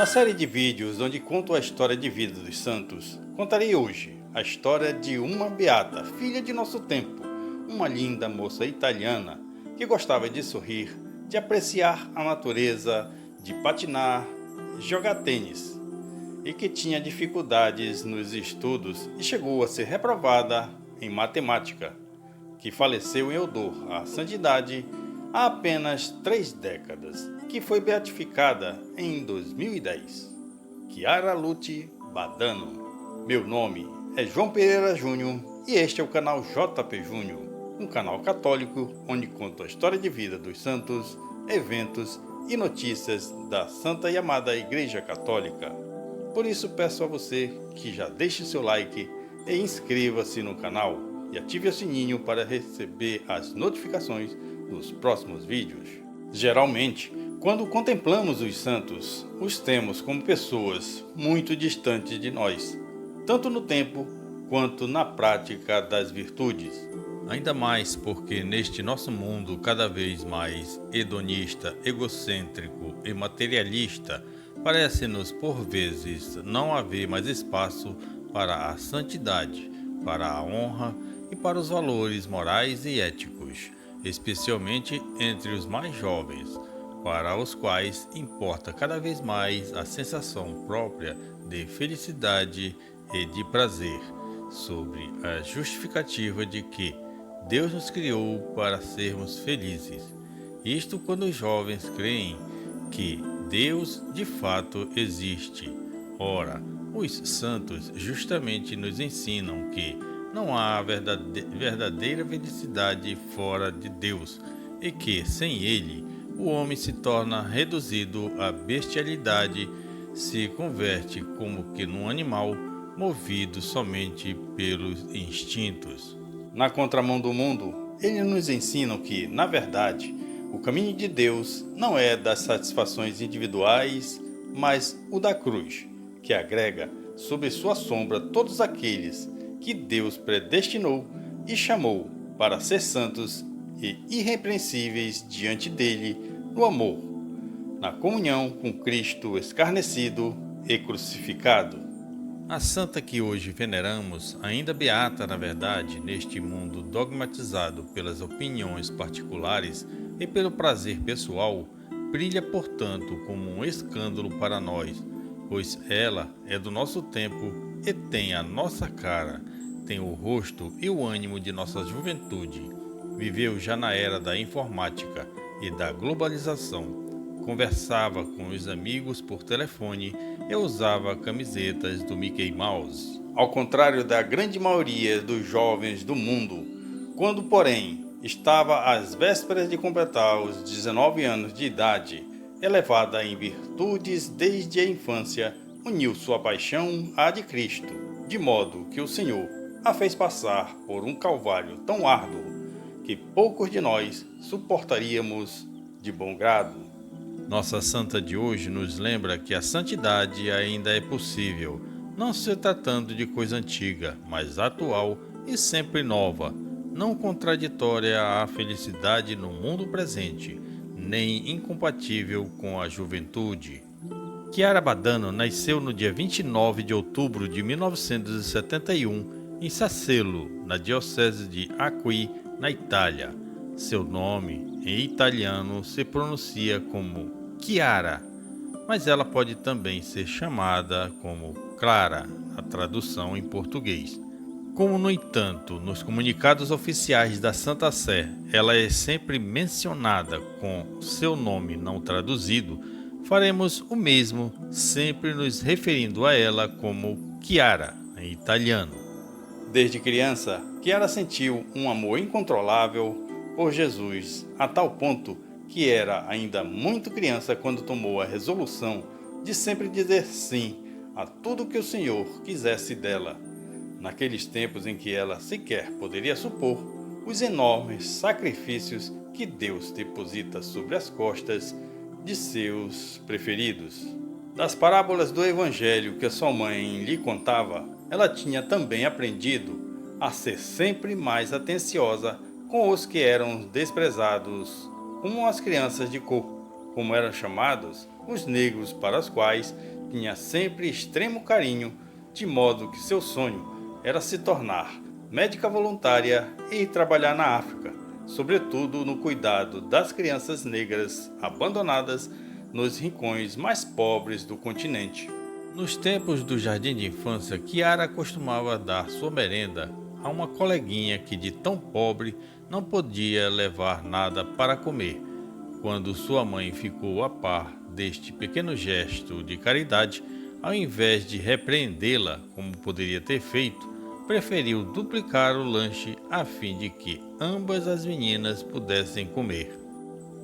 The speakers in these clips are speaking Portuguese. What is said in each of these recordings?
Na série de vídeos onde conto a história de vida dos santos, contarei hoje a história de uma beata, filha de nosso tempo, uma linda moça italiana que gostava de sorrir, de apreciar a natureza, de patinar, jogar tênis e que tinha dificuldades nos estudos e chegou a ser reprovada em matemática, que faleceu em odor à santidade há apenas 3 décadas, que foi beatificada em 2010. Chiara Lute Badano. Meu nome é João Pereira Júnior e este é o canal JP Júnior, um canal católico onde conto a história de vida dos santos, eventos e notícias da Santa e Amada Igreja Católica. Por isso peço a você que já deixe seu like e inscreva-se no canal e ative o sininho para receber as notificações dos próximos vídeos. Geralmente, quando contemplamos os santos, os temos como pessoas muito distantes de nós, tanto no tempo quanto na prática das virtudes. Ainda mais porque neste nosso mundo cada vez mais hedonista, egocêntrico e materialista, parece-nos por vezes não haver mais espaço para a santidade, para a honra e para os valores morais e éticos, especialmente entre os mais jovens, para os quais importa cada vez mais a sensação própria de felicidade e de prazer, sobre a justificativa de que Deus nos criou para sermos felizes. Isto quando os jovens creem que Deus de fato existe. Ora, os santos justamente nos ensinam que não há verdadeira felicidade fora de Deus e que, sem Ele, o homem se torna reduzido à bestialidade, se converte como que num animal movido somente pelos instintos. Na contramão do mundo, eles nos ensinam que, na verdade, o caminho de Deus não é das satisfações individuais, mas o da cruz, que agrega sob sua sombra todos aqueles que Deus predestinou e chamou para ser santos e irrepreensíveis diante dele no amor, na comunhão com Cristo escarnecido e crucificado. A santa que hoje veneramos, ainda beata na verdade, neste mundo dogmatizado pelas opiniões particulares e pelo prazer pessoal, brilha, portanto, como um escândalo para nós, pois ela é do nosso tempo e tem a nossa cara, tem o rosto e o ânimo de nossa juventude. Viveu já na era da informática e da globalização. Conversava com os amigos por telefone e usava camisetas do Mickey Mouse. Ao contrário da grande maioria dos jovens do mundo, quando, porém, estava às vésperas de completar os 19 anos de idade, elevada em virtudes desde a infância, uniu sua paixão à de Cristo, de modo que o Senhor a fez passar por um calvário tão árduo que poucos de nós suportaríamos de bom grado. Nossa santa de hoje nos lembra que a santidade ainda é possível, não se tratando de coisa antiga, mas atual e sempre nova, não contraditória à felicidade no mundo presente, nem incompatível com a juventude. Chiara Badano nasceu no dia 29 de outubro de 1971 em Sassuolo, na diocese de Acqui, na Itália. Seu nome, em italiano, se pronuncia como Chiara, mas ela pode também ser chamada como Clara, a tradução em português. Como, no entanto, nos comunicados oficiais da Santa Sé, ela é sempre mencionada com seu nome não traduzido, faremos o mesmo, sempre nos referindo a ela como Chiara, em italiano. Desde criança, Chiara sentiu um amor incontrolável por Jesus, a tal ponto que era ainda muito criança quando tomou a resolução de sempre dizer sim a tudo que o Senhor quisesse dela. Naqueles tempos em que ela sequer poderia supor os enormes sacrifícios que Deus deposita sobre as costas de seus preferidos. Das parábolas do Evangelho que a sua mãe lhe contava, ela tinha também aprendido a ser sempre mais atenciosa com os que eram desprezados, como as crianças de cor, como eram chamados os negros, para os quais tinha sempre extremo carinho, de modo que seu sonho era se tornar médica voluntária e ir trabalhar na África, sobretudo no cuidado das crianças negras abandonadas nos rincões mais pobres do continente. Nos tempos do jardim de infância, Kiara costumava dar sua merenda a uma coleguinha que, de tão pobre, não podia levar nada para comer. Quando sua mãe ficou a par deste pequeno gesto de caridade, ao invés de repreendê-la como poderia ter feito, preferiu duplicar o lanche a fim de que ambas as meninas pudessem comer.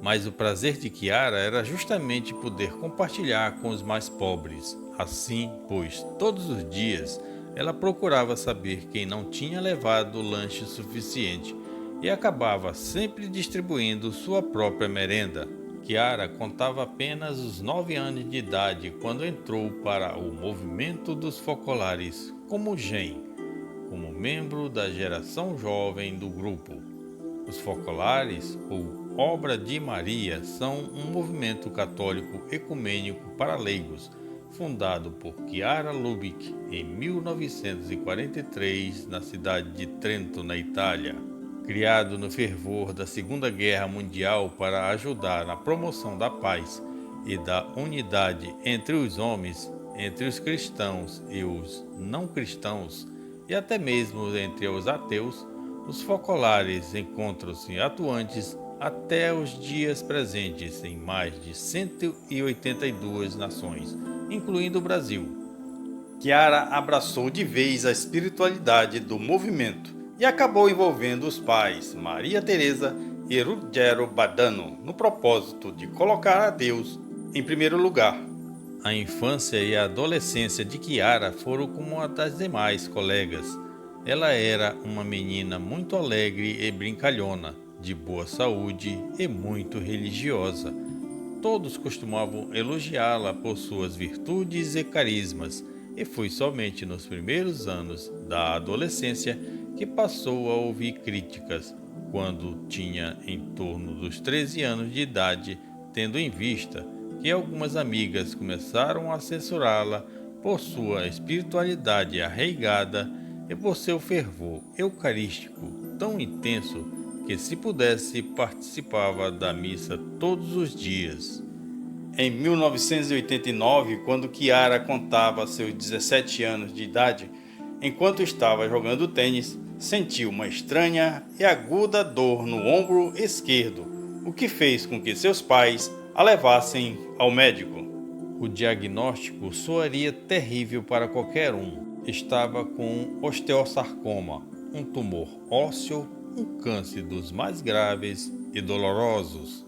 Mas o prazer de Kiara era justamente poder compartilhar com os mais pobres. Assim, pois, todos os dias ela procurava saber quem não tinha levado lanche suficiente e acabava sempre distribuindo sua própria merenda. Kiara contava apenas os 9 anos de idade quando entrou para o movimento dos focolares como GEM, como membro da geração jovem do grupo. Os focolares, ou Obra de Maria, são um movimento católico ecumênico para leigos, fundado por Kiara Lubick em 1943 na cidade de Trento, na Itália. Criado no fervor da Segunda Guerra Mundial para ajudar na promoção da paz e da unidade entre os homens, entre os cristãos e os não cristãos, e até mesmo entre os ateus, os focolares encontram-se atuantes até os dias presentes em mais de 182 nações, incluindo o Brasil. Kiara abraçou de vez a espiritualidade do movimento e acabou envolvendo os pais Maria Teresa e Ruggero Badano no propósito de colocar a Deus em primeiro lugar. A infância e a adolescência de Kiara foram como a das demais colegas. Ela era uma menina muito alegre e brincalhona, de boa saúde e muito religiosa. Todos costumavam elogiá-la por suas virtudes e carismas, e foi somente nos primeiros anos da adolescência que passou a ouvir críticas, quando tinha em torno dos 13 anos de idade, tendo em vista que algumas amigas começaram a censurá-la por sua espiritualidade arraigada e por seu fervor eucarístico tão intenso que, se pudesse, participava da missa todos os dias. Em 1989, quando Kiara contava seus 17 anos de idade, enquanto estava jogando tênis, sentiu uma estranha e aguda dor no ombro esquerdo, o que fez com que seus pais a levassem ao médico. O diagnóstico soaria terrível para qualquer um. Estava com osteossarcoma, um tumor ósseo, um câncer dos mais graves e dolorosos.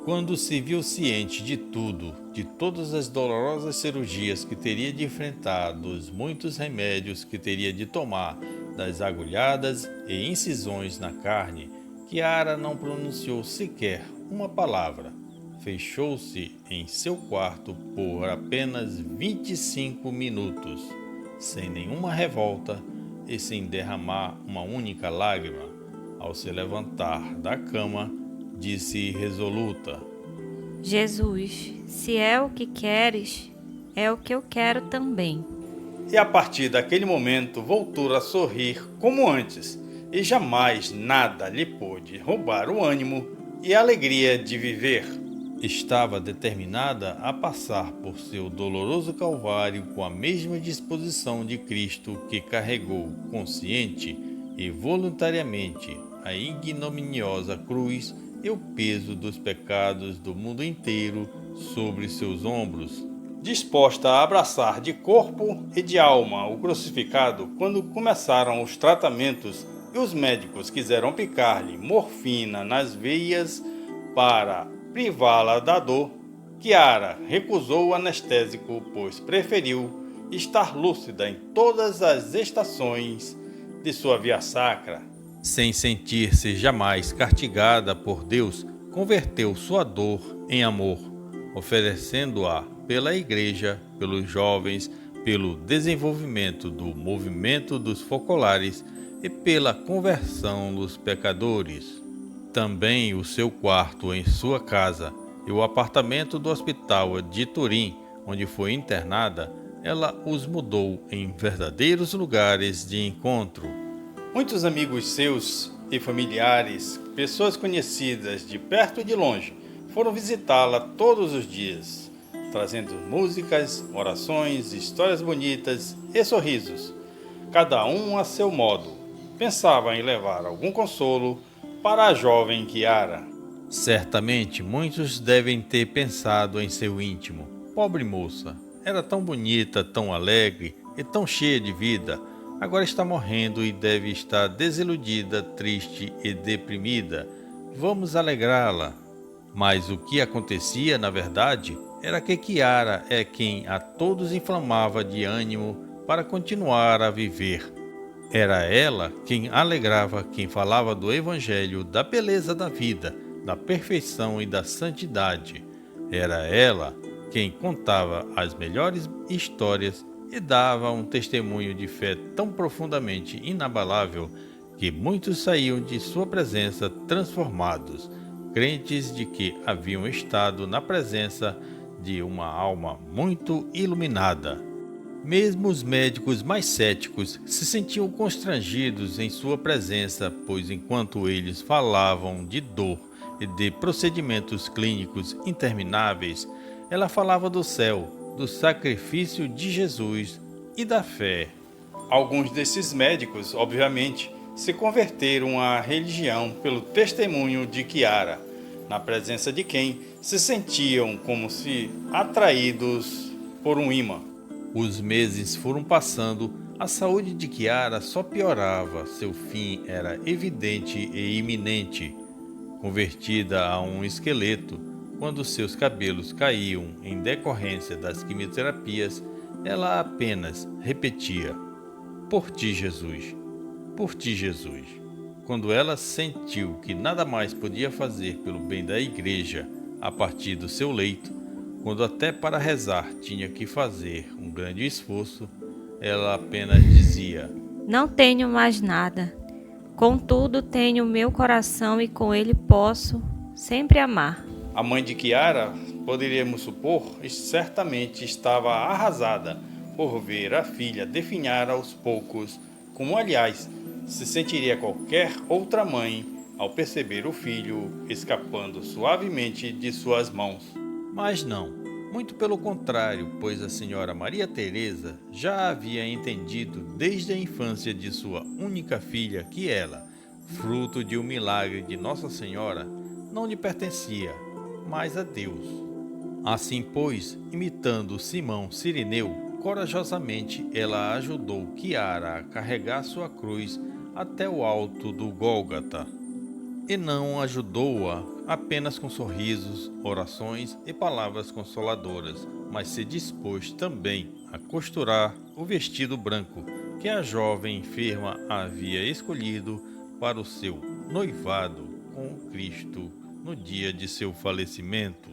Quando se viu ciente de tudo, de todas as dolorosas cirurgias que teria de enfrentar, dos muitos remédios que teria de tomar, das agulhadas e incisões na carne, Kiara não pronunciou sequer uma palavra. Fechou-se em seu quarto por apenas 25 minutos, sem nenhuma revolta e sem derramar uma única lágrima. Ao se levantar da cama, disse resoluta: Jesus, se é o que queres, é o que eu quero também. E a partir daquele momento voltou a sorrir como antes, e jamais nada lhe pôde roubar o ânimo e a alegria de viver. Estava determinada a passar por seu doloroso calvário com a mesma disposição de Cristo, que carregou consciente e voluntariamente a ignominiosa cruz e o peso dos pecados do mundo inteiro sobre seus ombros, disposta a abraçar de corpo e de alma o crucificado. Quando começaram os tratamentos e os médicos quiseram aplicar-lhe morfina nas veias para privá-la da dor, Kiara recusou o anestésico, pois preferiu estar lúcida em todas as estações de sua via sacra. Sem sentir-se jamais castigada por Deus, converteu sua dor em amor, oferecendo-a pela Igreja, pelos jovens, pelo desenvolvimento do movimento dos focolares e pela conversão dos pecadores. Também o seu quarto em sua casa e o apartamento do hospital de Turim, onde foi internada, ela os mudou em verdadeiros lugares de encontro. Muitos amigos seus e familiares, pessoas conhecidas de perto e de longe, foram visitá-la todos os dias, trazendo músicas, orações, histórias bonitas e sorrisos. Cada um a seu modo, pensava em levar algum consolo para a jovem Chiara. Certamente muitos devem ter pensado em seu íntimo: pobre moça, era tão bonita, tão alegre e tão cheia de vida. Agora está morrendo e deve estar desiludida, triste e deprimida. Vamos alegrá-la. Mas o que acontecia, na verdade, era que Chiara é quem a todos inflamava de ânimo para continuar a viver. Era ela quem alegrava, quem falava do Evangelho, da beleza da vida, da perfeição e da santidade. Era ela quem contava as melhores histórias e dava um testemunho de fé tão profundamente inabalável que muitos saíam de sua presença transformados, crentes de que haviam estado na presença de uma alma muito iluminada. Mesmo os médicos mais céticos se sentiam constrangidos em sua presença, pois enquanto eles falavam de dor e de procedimentos clínicos intermináveis, ela falava do céu, do sacrifício de Jesus e da fé. Alguns desses médicos, obviamente, se converteram à religião pelo testemunho de Chiara, na presença de quem se sentiam como se atraídos por um imã. Os meses foram passando, a saúde de Chiara só piorava, seu fim era evidente e iminente. Convertida a um esqueleto, quando seus cabelos caíam em decorrência das quimioterapias, ela apenas repetia: "Por ti, Jesus, por ti, Jesus." Quando ela sentiu que nada mais podia fazer pelo bem da igreja a partir do seu leito, quando até para rezar tinha que fazer um grande esforço, ela apenas dizia: Não tenho mais nada. Contudo, tenho meu coração e com ele posso sempre amar. A mãe de Chiara, poderíamos supor, certamente estava arrasada por ver a filha definhar aos poucos, como aliás se sentiria qualquer outra mãe ao perceber o filho escapando suavemente de suas mãos. Mas não, muito pelo contrário, pois a senhora Maria Teresa já havia entendido desde a infância de sua única filha que ela, fruto de um milagre de Nossa Senhora, não lhe pertencia, mas a Deus. Assim, pois, imitando Simão Cirineu, corajosamente ela ajudou Chiara a carregar sua cruz até o alto do Gólgota. E não ajudou-a apenas com sorrisos, orações e palavras consoladoras, mas se dispôs também a costurar o vestido branco que a jovem enferma havia escolhido para o seu noivado com Cristo no dia de seu falecimento.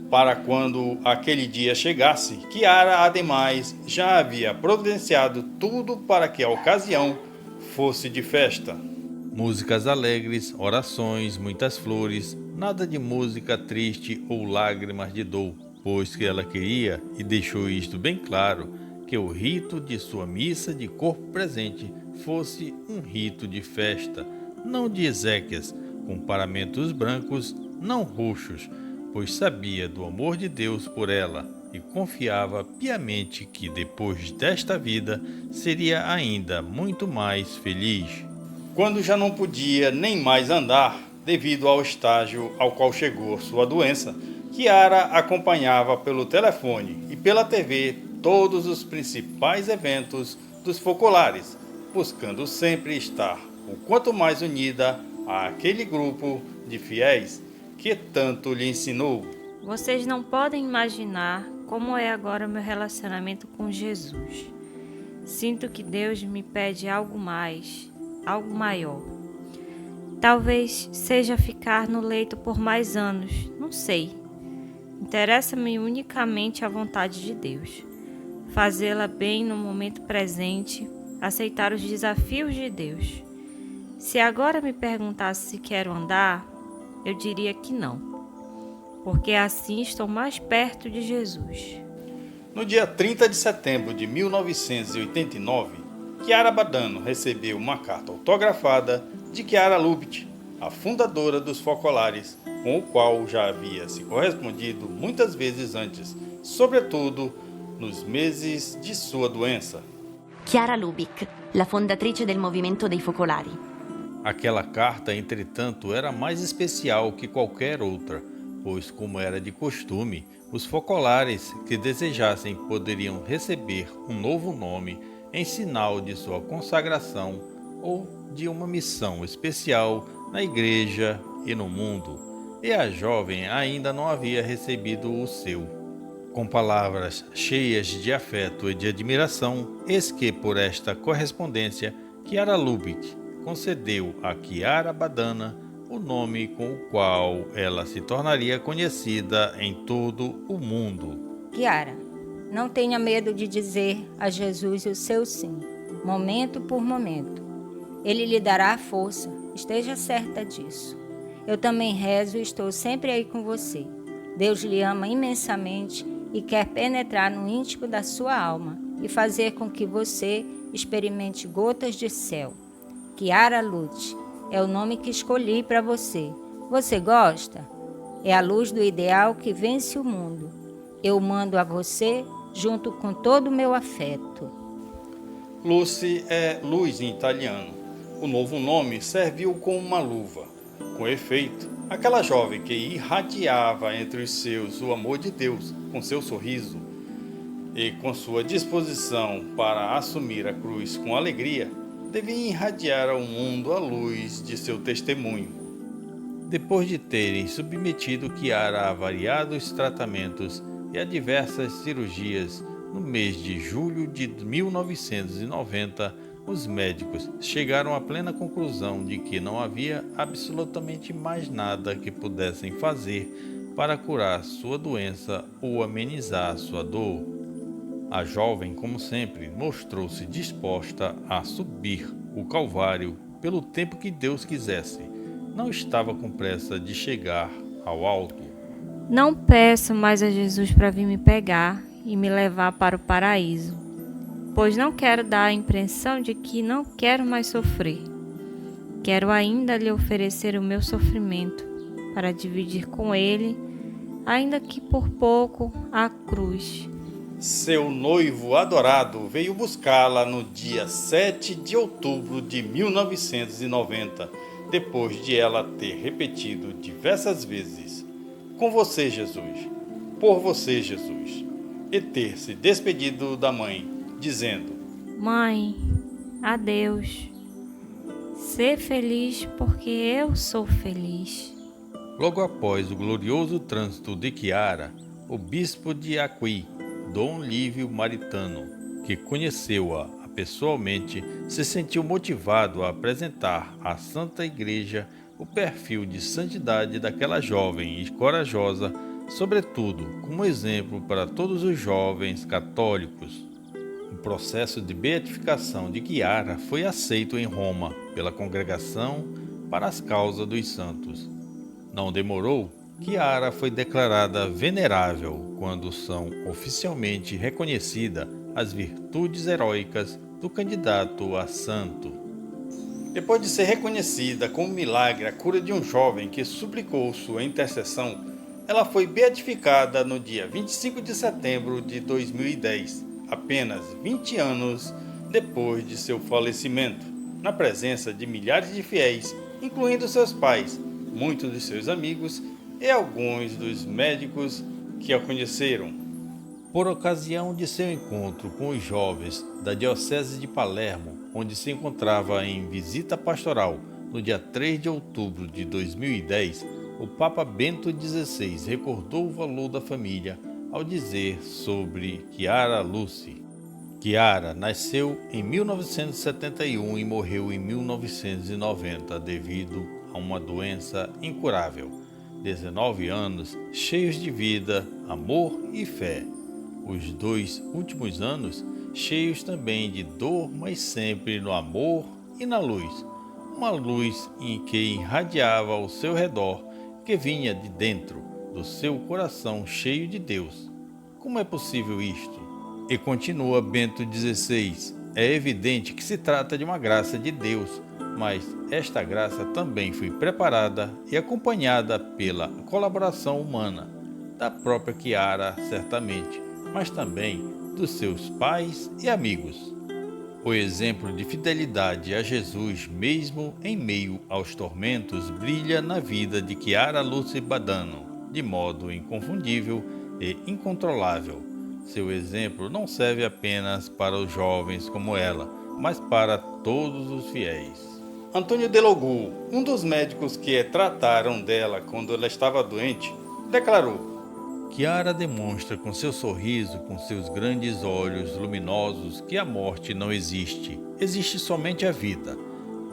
Para quando aquele dia chegasse, Chiara, ademais, já havia providenciado tudo para que a ocasião fosse de festa. Músicas alegres, orações, muitas flores, nada de música triste ou lágrimas de dor, pois que ela queria, e deixou isto bem claro, que o rito de sua missa de corpo presente fosse um rito de festa, não de exéquias, com paramentos brancos, não roxos, pois sabia do amor de Deus por ela e confiava piamente que depois desta vida seria ainda muito mais feliz. Quando já não podia nem mais andar, devido ao estágio ao qual chegou sua doença, Chiara acompanhava pelo telefone e pela TV todos os principais eventos dos focolares, buscando sempre estar o quanto mais unida àquele grupo de fiéis que tanto lhe ensinou. Vocês não podem imaginar como é agora meu relacionamento com Jesus. Sinto que Deus me pede algo mais, algo maior. Talvez seja ficar no leito por mais anos, não sei. Interessa-me unicamente a vontade de Deus. Fazê-la bem no momento presente, aceitar os desafios de Deus. Se agora me perguntasse se quero andar, eu diria que não. porque assim estou mais perto de Jesus. No dia 30 de setembro de 1989, Chiara Badano recebeu uma carta autografada de Chiara Lubitsch, a fundadora dos Focolares, com o qual já havia se correspondido muitas vezes antes, sobretudo nos meses de sua doença. Chiara Lubitsch, la fondatrice del movimento dei Focolari. Aquela carta, entretanto, era mais especial que qualquer outra, pois, como era de costume, os focolares que desejassem poderiam receber um novo nome em sinal de sua consagração ou de uma missão especial na igreja e no mundo, e a jovem ainda não havia recebido o seu. Com palavras cheias de afeto e de admiração, eis que por esta correspondência, Chiara Lubitsch concedeu a Chiara Badano o nome com o qual ela se tornaria conhecida em todo o mundo. Chiara, não tenha medo de dizer a Jesus o seu sim, momento por momento. Ele lhe dará a força, esteja certa disso. Eu também rezo e estou sempre aí com você. Deus lhe ama imensamente e quer penetrar no íntimo da sua alma e fazer com que você experimente gotas de céu. Chiara Lubitsch é o nome que escolhi para você. Você gosta? É a luz do ideal que vence o mundo. Eu mando a você junto com todo o meu afeto. Lucy é luz em italiano. O novo nome serviu como uma luva. Com efeito, aquela jovem que irradiava entre os seus o amor de Deus com seu sorriso e com sua disposição para assumir a cruz com alegria, devia irradiar ao mundo a luz de seu testemunho. Depois de terem submetido Chiara a variados tratamentos e a diversas cirurgias, no mês de julho de 1990, os médicos chegaram à plena conclusão de que não havia absolutamente mais nada que pudessem fazer para curar sua doença ou amenizar sua dor. A jovem, como sempre, mostrou-se disposta a subir o Calvário pelo tempo que Deus quisesse. Não estava com pressa de chegar ao alto. Não peço mais a Jesus para vir me pegar e me levar para o paraíso, pois não quero dar a impressão de que não quero mais sofrer. Quero ainda lhe oferecer o meu sofrimento para dividir com ele, ainda que por pouco, a cruz. Seu noivo adorado veio buscá-la no dia 7 de outubro de 1990, depois de ela ter repetido diversas vezes: "Com você, Jesus, por você, Jesus", e ter se despedido da mãe, dizendo: Mãe, adeus. Ser feliz porque eu sou feliz. Logo após o glorioso trânsito de Chiara, o bispo de Acqui, Dom Lívio Maritano, que conheceu-a pessoalmente, se sentiu motivado a apresentar à Santa Igreja o perfil de santidade daquela jovem e corajosa, sobretudo como exemplo para todos os jovens católicos. O processo de beatificação de Chiara foi aceito em Roma pela Congregação para as Causas dos Santos. Não demorou, Chiara foi declarada venerável quando são oficialmente reconhecidas as virtudes heróicas do candidato a santo. Depois de ser reconhecida como milagre a cura de um jovem que suplicou sua intercessão, ela foi beatificada no dia 25 de setembro de 2010, apenas 20 anos depois de seu falecimento, na presença de milhares de fiéis, incluindo seus pais, muitos de seus amigos e alguns dos médicos que a conheceram. Por ocasião de seu encontro com os jovens da Diocese de Palermo, onde se encontrava em visita pastoral no dia 3 de outubro de 2010, o Papa Bento XVI recordou o valor da família ao dizer sobre Chiara Lubitsch. Chiara nasceu em 1971 e morreu em 1990 devido a uma doença incurável. 19 anos cheios de vida, amor e fé. Os 2 últimos anos cheios também de dor, mas sempre no amor e na luz. Uma luz em que irradiava ao seu redor, que vinha de dentro do seu coração cheio de Deus. Como é possível isto? E continua Bento XVI: é evidente que se trata de uma graça de Deus, mas esta graça também foi preparada e acompanhada pela colaboração humana, da própria Chiara, certamente, mas também dos seus pais e amigos. O exemplo de fidelidade a Jesus, mesmo em meio aos tormentos, brilha na vida de Chiara Lúcia Badano, de modo inconfundível e incontrolável. Seu exemplo não serve apenas para os jovens como ela, mas para todos os fiéis. Antônio Delogu, um dos médicos que trataram dela quando ela estava doente, declarou: Chiara demonstra com seu sorriso, com seus grandes olhos luminosos, que a morte não existe, existe somente a vida.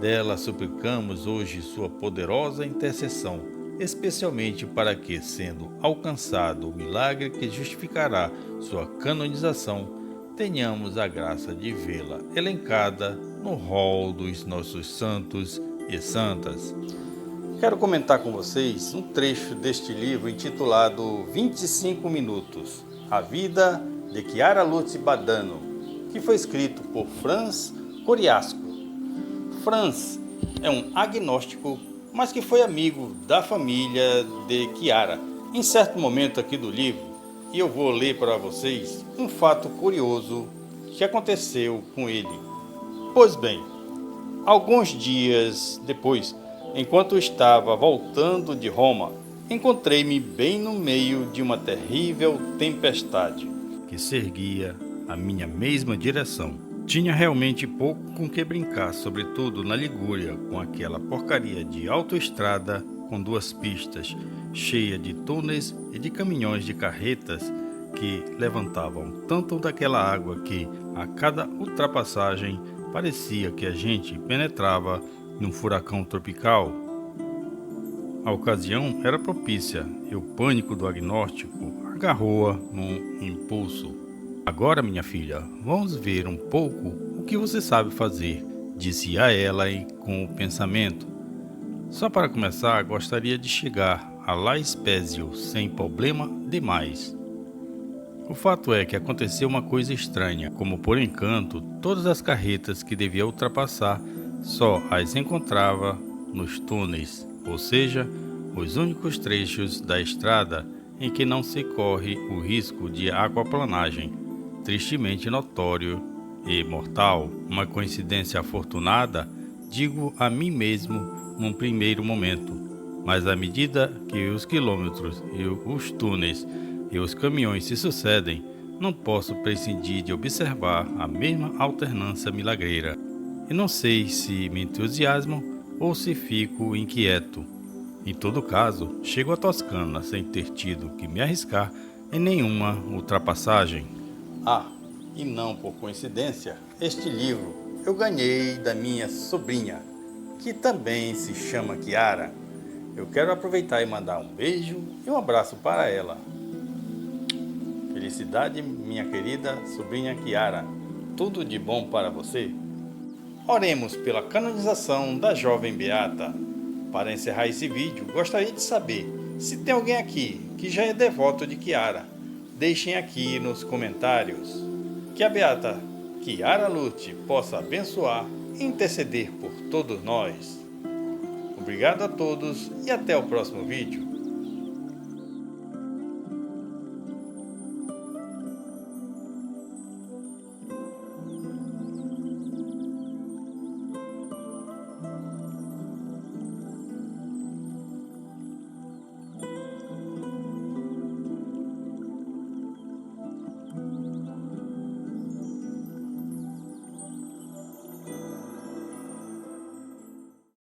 Dela suplicamos hoje sua poderosa intercessão, especialmente para que, sendo alcançado o milagre que justificará sua canonização, tenhamos a graça de vê-la elencada no rol dos nossos santos e santas. Quero comentar com vocês um trecho deste livro intitulado 25 Minutos, A Vida de Chiara Lúcia Badano, que foi escrito por Franz Coriasco. Franz é um agnóstico, mas que foi amigo da família de Chiara. Em certo momento aqui do livro, e eu vou ler para vocês um fato curioso que aconteceu com ele. Pois bem, alguns dias depois, enquanto estava voltando de Roma, encontrei-me bem no meio de uma terrível tempestade que se erguia à minha mesma direção. Tinha realmente pouco com que brincar, sobretudo na Ligúria, com aquela porcaria de autoestrada com 2 pistas, cheia de túneis e de caminhões de carretas que levantavam tanto daquela água que, a cada ultrapassagem, parecia que a gente penetrava num furacão tropical. A ocasião era propícia e o pânico do agnóstico agarrou-a num impulso. Agora, minha filha, vamos ver um pouco o que você sabe fazer, disse a ela com o pensamento. Só para começar, gostaria de chegar a La Spezia sem problema demais. O fato é que aconteceu uma coisa estranha, como por encanto, todas as carretas que devia ultrapassar só as encontrava nos túneis, ou seja, os únicos trechos da estrada em que não se corre o risco de aquaplanagem, tristemente notório e mortal. Uma coincidência afortunada, digo a mim mesmo num primeiro momento, mas à medida que os quilômetros e os túneis e os caminhões se sucedem, não posso prescindir de observar a mesma alternância milagreira. E não sei se me entusiasmo ou se fico inquieto. Em todo caso, chego à Toscana sem ter tido que me arriscar em nenhuma ultrapassagem. E não por coincidência, este livro eu ganhei da minha sobrinha, que também se chama Chiara. Eu quero aproveitar e mandar um beijo e um abraço para ela. Felicidade, minha querida sobrinha Chiara. Tudo de bom para você. Oremos pela canonização da jovem beata. Para encerrar esse vídeo, gostaria de saber se tem alguém aqui que já é devoto de Chiara. Deixem aqui nos comentários. Que a beata Chiara Lúcia possa abençoar e interceder por todos nós. Obrigado a todos e até o próximo vídeo.